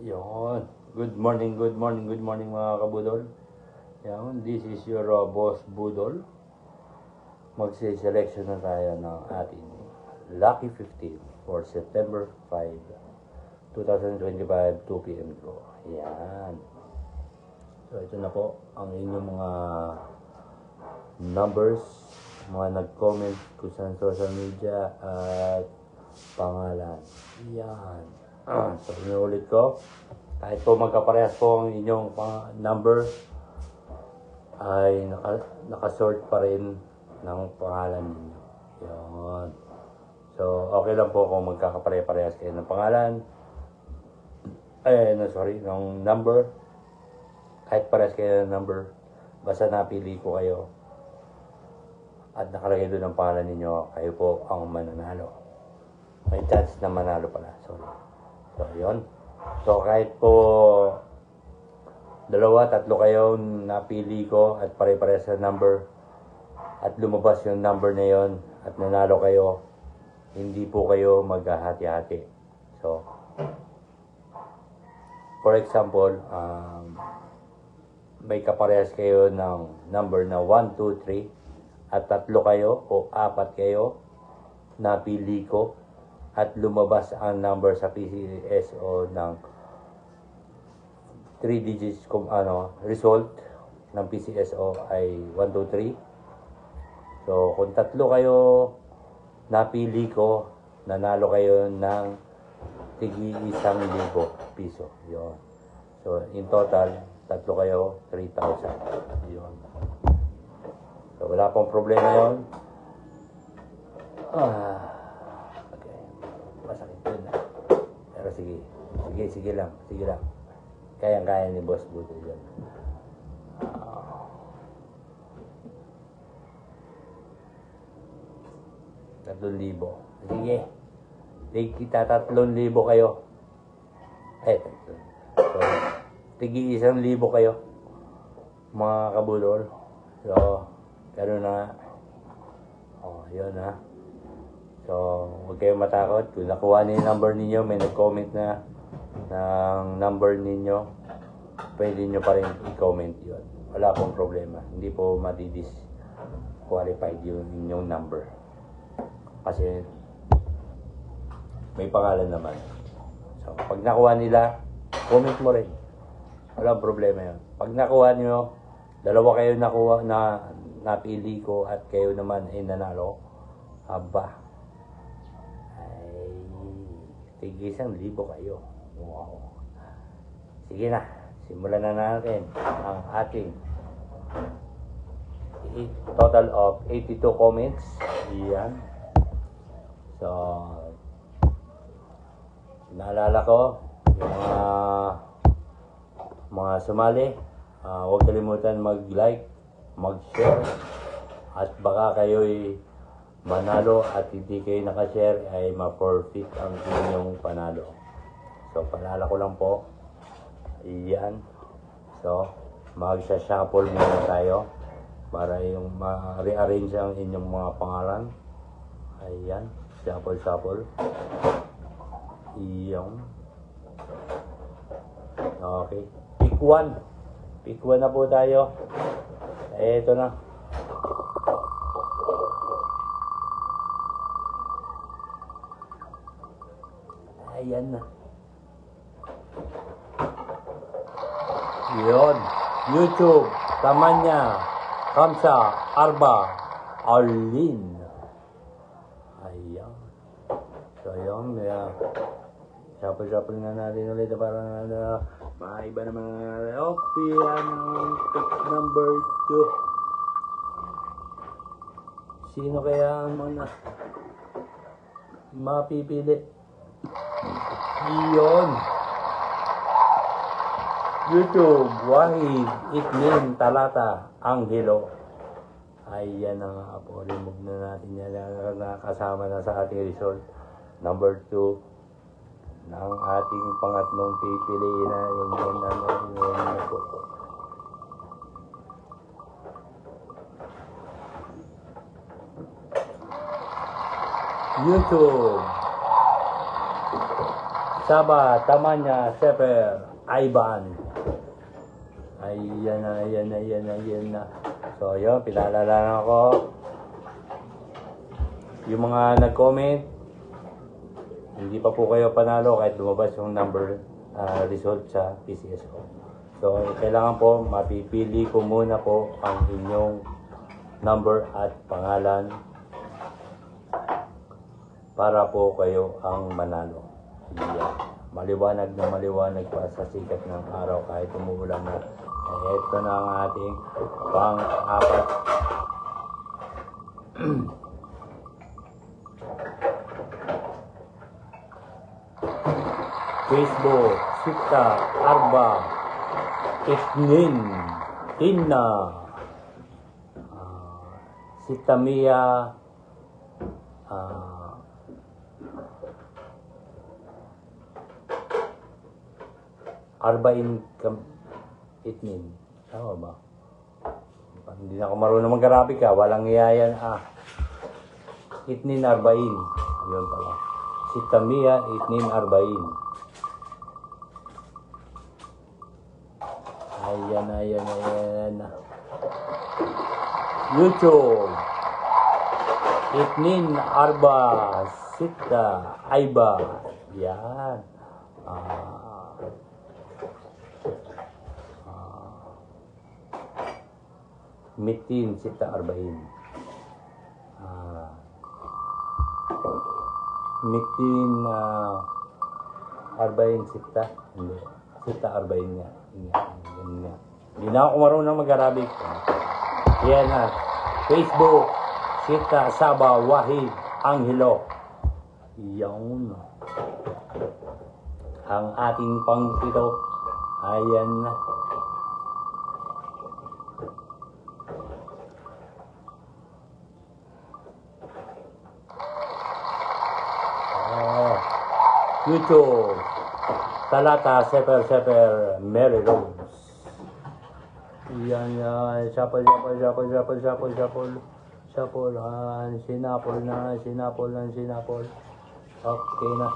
Yun. Good morning mga kabudol. Yan, this is your boss Budol. Magse-selection na tayo ng ating Lucky 15 for September 5, 2025, 2 p.m. draw. Yan. So ito na po ang inyong mga numbers, mga nag-comment ko sa social media at pangalan. Yan. So inuulit ko, kahit po magkaparehas po ang inyong number, ay nakasort pa rin ng pangalan ninyo. Yan. So okay lang po kung magkakaparehas kayo ng pangalan, ng number. Kahit parehas kayo ng number, basta napili ko kayo at nakalagay doon ang pangalan ninyo, kayo po ang mananalo. May chance na manalo pala. Sorry. So, yun. So, kahit po 2, 3 kayo napili ko at pare-parehas sa number at lumabas yung number na yon at nanalo kayo, hindi po kayo maghahati-hati. So, for example, may kaparehas kayo ng number na 1, 2, 3 at 3 kayo o 4 kayo napili ko at lumabas ang number sa PCSO ng 3 digits result ng PCSO ay 1, 2, 3. So kung 3 kayo napili ko, nanalo kayo ng tigi 1,000 piso. Yun. So in total 3 kayo, 3,000. Yun. So wala pong problema yun. Okay. Masakit yun na. Pero sige lang. Kayang-kaya ni Boss Buto yun. 3,000. Sige. Kita 3,000 kayo. So, tigi 1,000 kayo, mga kabudol. So, gano'n na. Yun ha. So, huwag kayong matakot. Kung nakuha niyo yung number ninyo, may nag-comment na ng number ninyo, pwede nyo pa rin i-comment yun. Wala pong problema. Hindi po qualified yung inyong number. Kasi, may pangalan naman. So, pag nakuha nila, comment mo rin. Walang problema yun. Pag nakuha nyo, 2 kayo nakuha na napili ko at kayo naman ay nanalo, ay tigi 1,000 kayo. Wow. Sige na, simulan na natin ang ating total of 82 comments. Yan. So, naalala ko yung mga sumali, huwag kalimutan mag-like, mag-share, at baka kayo'y manalo at hindi kayo nakashare ay ma-forfeit ang inyong panalo. So, panalo ko lang po. Iyan. So, magsa-shuffle muna tayo para yung ma-rearrange ang inyong mga pangalan. Ayan. Shuffle. Iyan. Okay. Pick 1 na po tayo. Ito na. Ayan na. Yun. YouTube. Tamanya. Kamsa. Arba. Arlene. Ayan. So yun. Shuffle nga natin ulit para maiba naman. Yan ang pick number 2. Sino kaya ang mga mapipili? Iyon. YouTube, Wahid, Iklim, Talata, Anghelo. Ayan na nga po. Remove na natin yan. Nakasama na sa ating result. Number 2. Ng ating pangatlong pipiliin na yun po. YouTube. Saba, Tamanya, Seper, Ivan. Ayan na. So, yun, pinaalala ko. Yung mga nag-comment, hindi pa po kayo panalo kahit lumabas yung number result sa PCSO. So, kailangan po mapipili ko muna po ang inyong number at pangalan para po kayo ang manalo. Yeah. Maliwanag na maliwanag pa sa sikat ng araw kahit umuulan na. Ito na ang ating pang-apat. Facebook, Sita, Arba, Isnin, Tina, Sita Mia, Arbain Itnin. Tama ba? Hindi na ako marunong mag-Arabic walang iyayan Itnin Arbain. Yun pala. Sita Mia, Itnin Arbain. Ayan. YouTube. Itnin Arba Sita Aiba. Yan. Mitin Sita Arbain. Mitin Arbain Sita. Hindi. Sita Arbain nga. Hindi na ako marunong mag-Arabic. Yan na. Facebook. Sita Saba Wahid Angelo. Yan. Ang ating pang-pito. Ayan na. YouTube. Talata Seper Mary Rose. Yan. Shuffle. Sinapol. Okay na.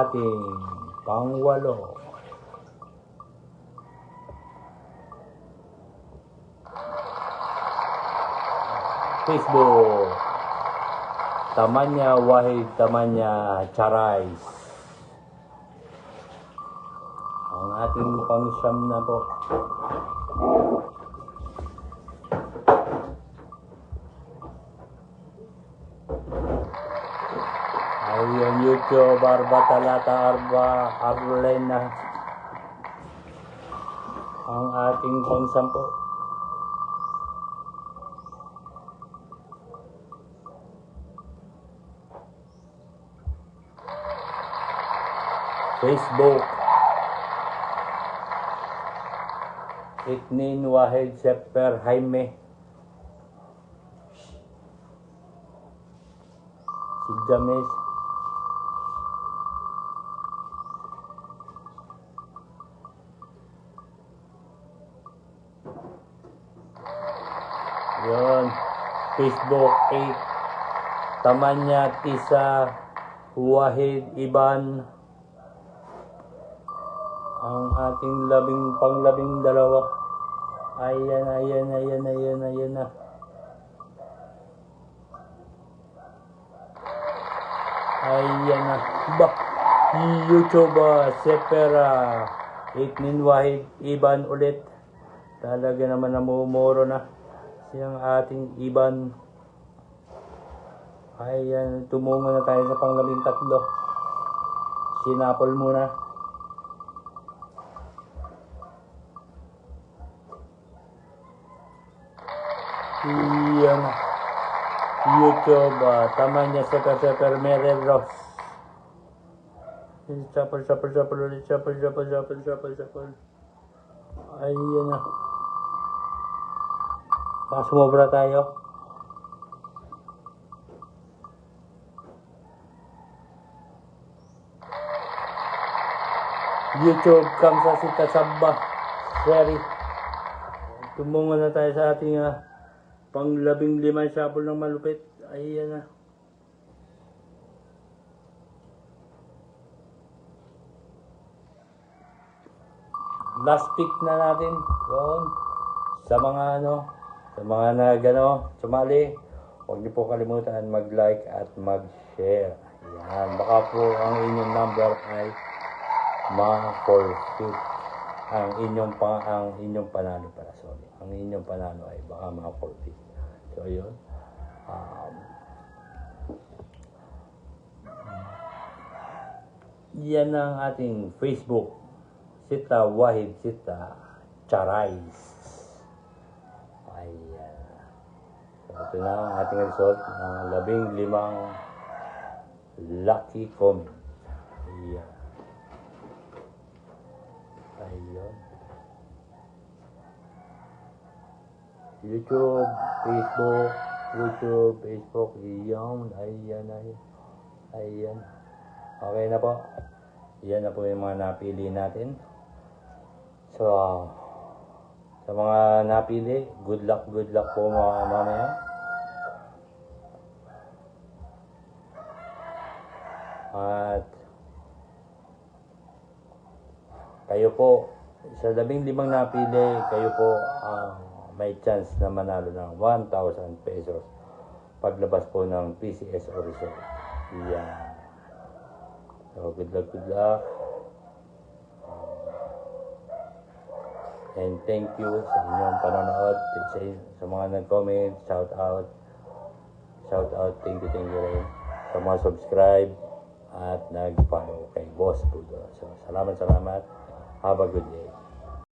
Ating pangwalo. Facebook. Tamanya Wahid Tamanya Charais. Ang ating pang-siyam na po. Ayan, YouTube, Arba Talata, Arlena. Ang ating pang-sampo. Facebook. Itnin Wahid Seper Jaime. Si James. Yun. Facebook 8. Tamanya Tisa Wahid Iban. Ang ating pang-labing dalawa. Ayan na. Ayan na. YouTube Sepera Itnin Wahid Iban ulit. Talaga naman namumuro na siyang ating Iban. Ayan, tumungo na tayo sa pang-labing tatlo. Sinapol muna. Yan. YouTube, Tamanya Seper Mary Rose. Shuffle ulit. Shuffle. Ayan na. Sumobra tayo. YouTube, Kamsa Sita Sabba. Sherry. Tumungo na tayo sa ating pang-15 shuffle ng malupit. Ayan na. last pick na natin. Yun. Sa mga sa mga sumali, huwag niyo po kalimutan mag-like at mag-share. Yan. Baka po ang inyong number ay ma-forfeit. Ang inyong panalo para, sorry. Ang inyong panalo ay baka ma-forfeit. So, yun. Yan ang ating Facebook. Sita Wahid Sita Charais. Ayan. So, ito na ang ating result ng 15 lucky comment. Ayan. Ayun. YouTube, Facebook, iyon. Ayan. Okay na po. Yan na po yung mga napili natin. So, sa mga napili, good luck po mga mamaya. At kayo po, sa 15 napili, kayo po may chance na manalo ng 1,000 pesos paglabas po ng PCSO result. Yan. So, good luck. And thank you sa inyong panonood. Sa mga nag-comment, shout out, thank you rin. Sa mga subscribe at nag-follow kay Boss Budo. So, salamat. Have a good day.